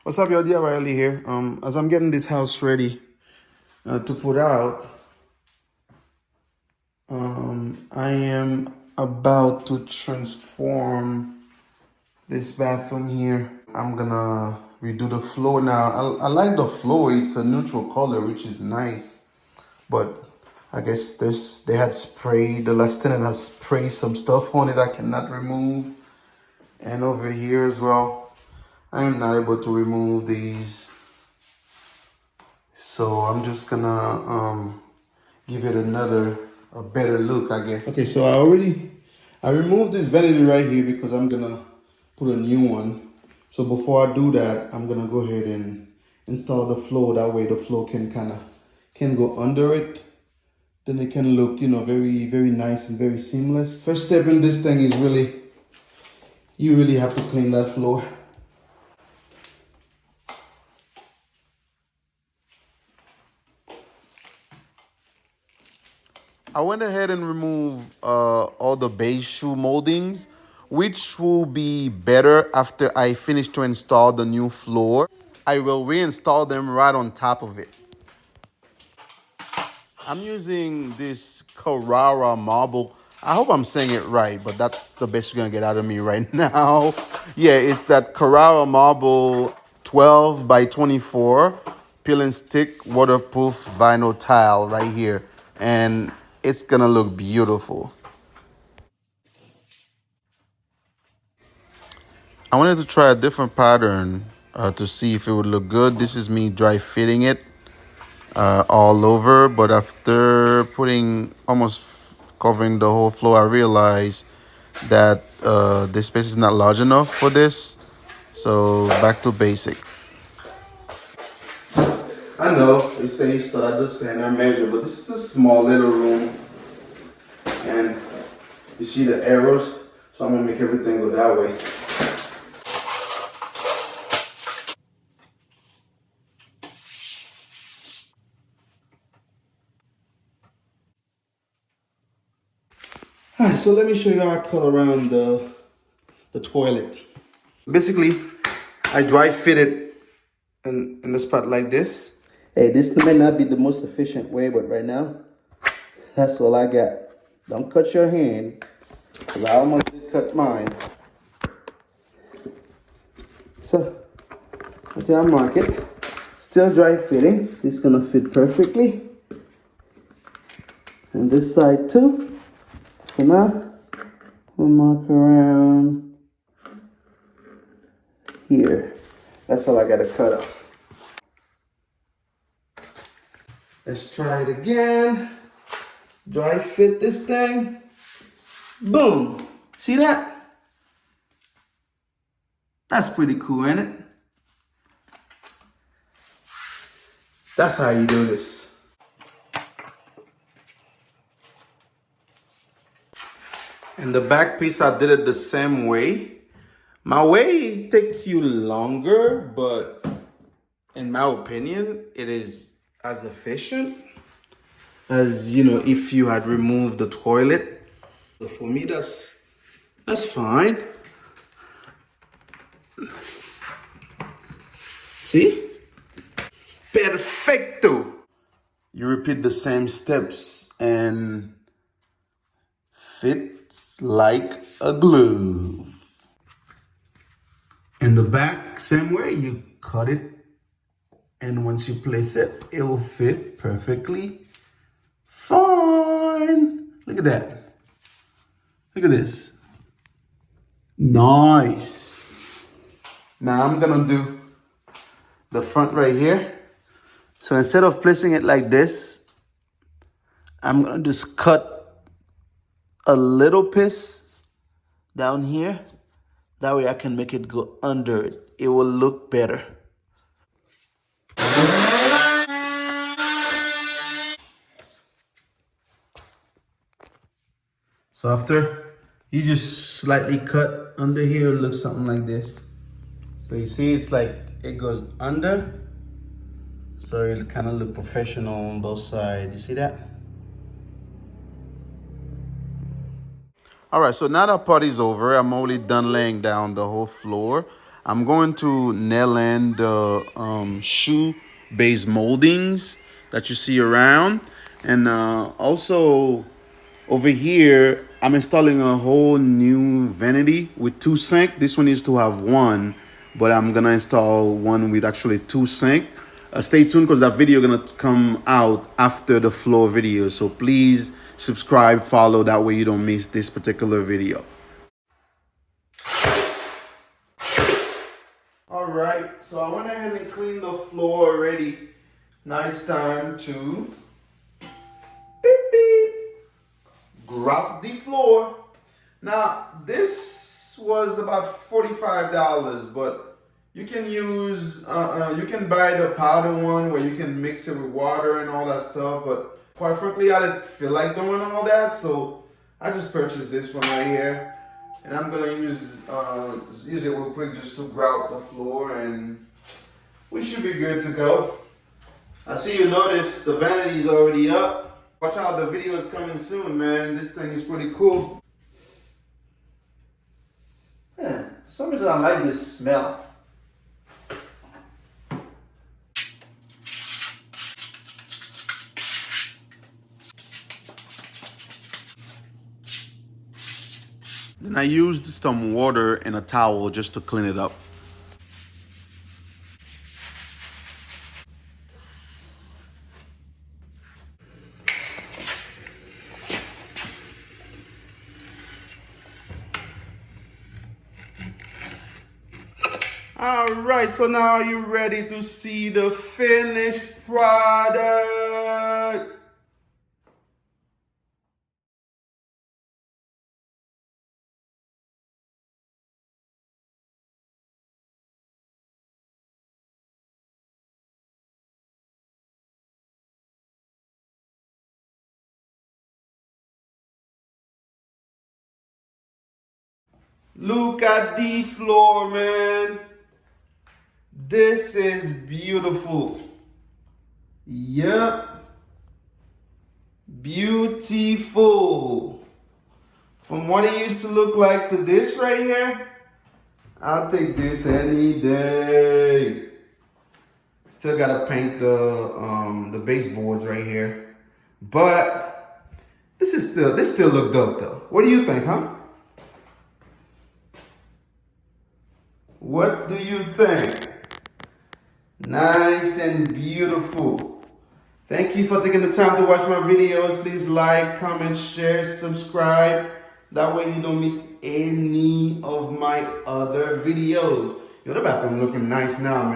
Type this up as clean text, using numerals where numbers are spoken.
What's up, y'all? DIY-Elie here. As I'm getting this house ready to put out, I am about to transform this bathroom here. I'm gonna redo the floor now. I like the floor. It's a neutral color, which is nice. But I guess they had sprayed, the last tenant has sprayed some stuff on it I cannot remove. And over here as well, I am not able to remove these. So I'm just gonna give it a better look, I guess. Okay, so I removed this vanity right here because I'm gonna put a new one. So before I do that, I'm gonna go ahead and install the floor. That way the floor can go under it. Then it can look, very, very nice and very seamless. First step in this thing is you really have to clean that floor. I went ahead and removed all the beige shoe moldings, which will be better after I finish to install the new floor. I will reinstall them right on top of it. I'm using this Carrara marble. I hope I'm saying it right, but that's the best you're gonna get out of me right now. Yeah, it's that Carrara marble 12 by 24 peel and stick waterproof vinyl tile right here. And it's gonna look beautiful. I wanted to try a different pattern to see if it would look good. This is me dry fitting it all over, but after putting almost covering the whole floor, I realized that this space is not large enough for this. So back to basic. I know they say start at the center measure, but this is a small little room, and you see the arrows, so I'm gonna make everything go that way. Alright, so let me show you how I cut around the toilet. Basically, I dry fit it in the spot like this. Hey, this may not be the most efficient way, but right now, that's all I got. Don't cut your hand, because I almost did cut mine. So, until I mark it, still dry fitting. This is gonna fit perfectly. And this side too. So now, we'll mark around here. That's all I gotta cut off. Let's try it again. Dry fit this thing. Boom. See that? That's pretty cool, ain't it? That's how you do this. And the back piece, I did it the same way. My way takes you longer, but in my opinion, it is as efficient as, if you had removed the toilet. So for me, that's fine. See? Perfecto. You repeat the same steps and fits like a glue. In the back, same way, you cut it, and once you place it, it will fit perfectly fine. Look at that. Look at this. Nice. Now I'm gonna do the front right here. So instead of placing it like this, I'm gonna just cut a little piece down here. That way I can make it go under it. It will look better. So after you just slightly cut under here, it looks something like this. So you see, it's like it goes under. So it'll kind of look professional on both sides. You see that? All right, so now that party's over, I'm already done laying down the whole floor. I'm going to nail in the shoe base moldings that you see around. And also over here, I'm installing a whole new vanity with 2 sinks. This one needs to have 1, but I'm gonna install one with actually 2 sinks. Stay tuned because that video gonna come out after the floor video. So please subscribe, follow, that way you don't miss this particular video. All right, so I went ahead and cleaned the floor already. Now it's time to beep beep, grab the floor. Now this was about $45, but you can use you can buy the powder one where you can mix it with water and all that stuff. But quite frankly, I didn't feel like doing all that, so I just purchased this one right here. And I'm gonna use it real quick just to grout the floor, and we should be good to go. I see you notice the vanity is already up. Watch out, the video is coming soon, man. This thing is pretty cool. Yeah, for some reason I like this smell. Then I used some water and a towel just to clean it up. All right, so now are you ready to see the finished product? Look at the floor, man. This is beautiful. Yep. Beautiful. From what it used to look like to this right here, I'll take this any day. Still gotta paint the baseboards right here. But this still look dope though. What do you think, huh? What do you think? Nice and beautiful. Thank you for taking the time to watch my videos. Please like, comment, share, subscribe. That way you don't miss any of my other videos. Yo, the bathroom looking nice now, man.